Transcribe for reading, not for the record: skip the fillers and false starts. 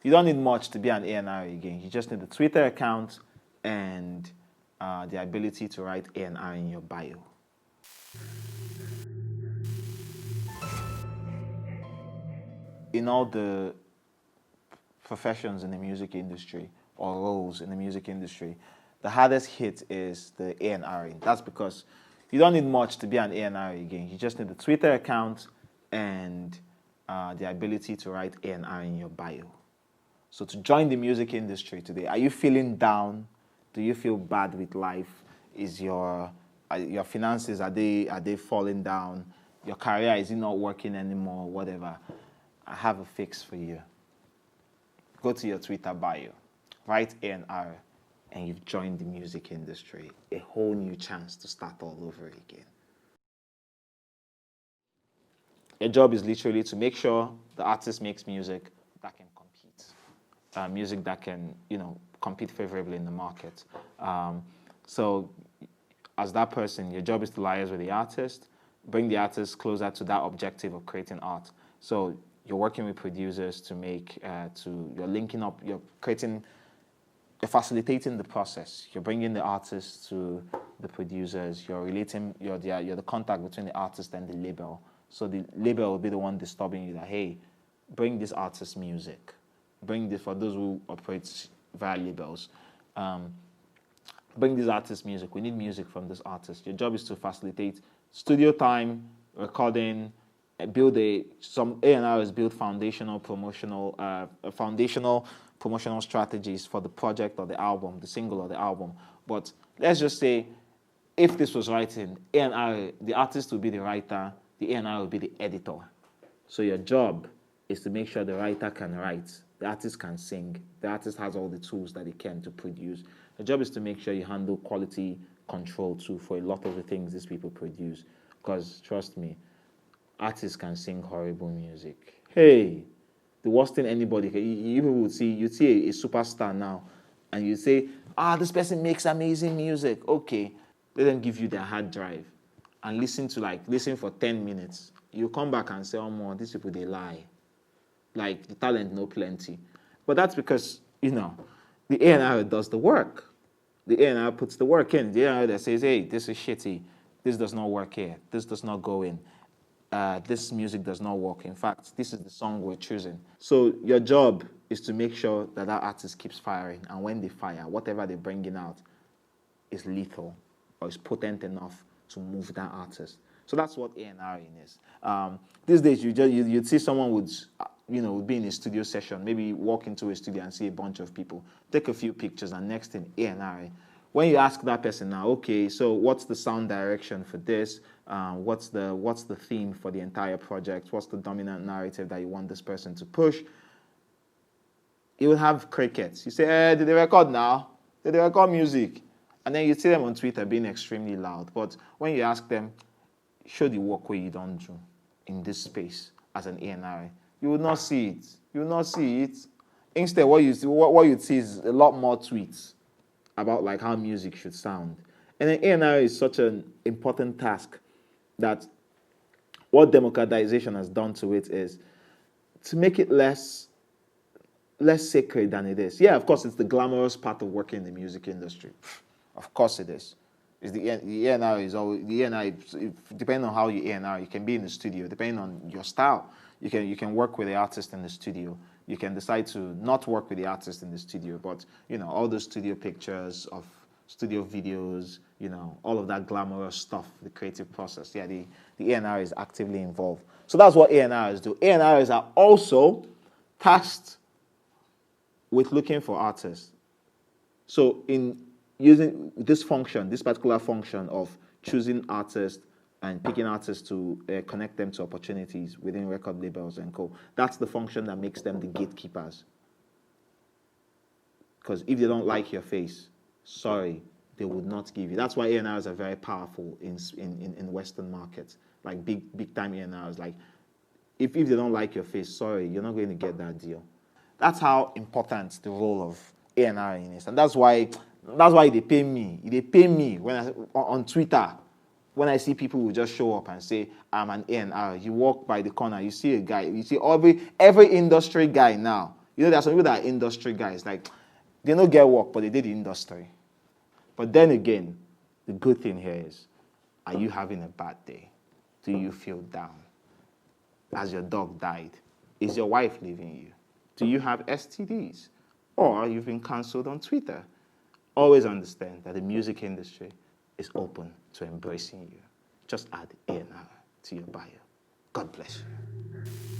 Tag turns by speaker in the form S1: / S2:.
S1: You don't need much to be an A&R again. You just need a Twitter account and the ability to write A&R in your bio. In all the professions in the music industry or roles in the music industry, the hardest hit is the A&R. That's because you don't need much to be an A&R again. You just need a Twitter account and the ability to write A&R in your bio. So to join the music industry today, are you feeling down? Do you feel bad with life? Is your finances, are they falling down? Your career, is it not working anymore? Whatever. I have a fix for you. Go to your Twitter bio, write A&R, and you've joined the music industry. A whole new chance to start all over again. Your job is literally to make sure the artist makes music that can compete, music that can, compete favorably in the market. So as that person, your job is to liaise with the artist, bring the artist closer to that objective of creating art. So you're working with producers to make, you're linking up, you're facilitating the process. You're bringing the artists to the producers. You're the contact between the artist and the label. So the label will be the one disturbing you that, hey, bring this artist music. Bring this, for those who operate via labels. Bring this artist music. We need music from this artist. Your job is to facilitate studio time, recording, some A&Rs build foundational promotional strategies for the project or the album, the single or the album. But let's just say, if this was writing, A&R, the artist will be the writer, the A&R will be the editor. So your job is to make sure the writer can write, the artist can sing, the artist has all the tools that he can to produce. The job is to make sure you handle quality control too for a lot of the things these people produce. Because trust me, artists can sing horrible music. Hey, the worst thing anybody can, you'd see a superstar now, and you say, this person makes amazing music. Okay, let them give you their hard drive and listen for 10 minutes. You come back and say, these people, they lie. Like, the talent, no plenty. But that's because, the A&R does the work. The A&R puts the work in. The A&R that says, hey, this is shitty. This does not work here. This does not go in. This music does not work. In fact, this is the song we're choosing. So your job is to make sure that artist keeps firing. And when they fire, whatever they're bringing out is lethal or is potent enough to move that artist. So that's what A&Ring is. These days, you'd see someone would be in a studio session, maybe walk into a studio and see a bunch of people, take a few pictures, and next thing, A&R. When you ask that person now, okay, so what's the sound direction for this? What's the theme for the entire project? What's the dominant narrative that you want this person to push? You will have crickets. You say, did they record now? Did they record music? And then you see them on Twitter being extremely loud. But when you ask them, show the work where you don't do in this space as an A&R, you will not see it. You will not see it. Instead, what you'd see is a lot more tweets about like how music should sound. And then A&R is such an important task that what democratization has done to it is to make it less sacred than it is. Yeah, of course, it's the glamorous part of working in the music industry. Of course it is. It's the A&R is always the A&R. Depending on how you A&R, you can be in the studio. Depending on your style, you can work with the artist in the studio. You can decide to not work with the artist in the studio, but all the studio pictures of studio videos, all of that glamorous stuff, the creative process. Yeah, the A&R is actively involved. So that's what A&Rs do. A&Rs are also tasked with looking for artists. So in using this particular function of choosing artists and picking artists to connect them to opportunities within record labels and co. That's the function that makes them the gatekeepers. Because if they don't like your face, sorry, they would not give you. That's why A&Rs are very powerful in Western markets, like big time A&Rs. Like if they don't like your face, sorry, you're not going to get that deal. That's how important the role of A&R is, and that's why they pay me. They pay me on Twitter. When I see people who just show up and say, I'm an A&R, you walk by the corner, you see a guy, you see every industry guy now You know, there are some people that are industry guys, like, they don't get work, but they did the industry. But then again, the good thing here is, are you having a bad day? Do you feel down? Has your dog died? Is your wife leaving you? Do you have STDs? Or you've been cancelled on Twitter? Always understand that the music industry is open to embracing you. Just add A&R to your bio. God bless you.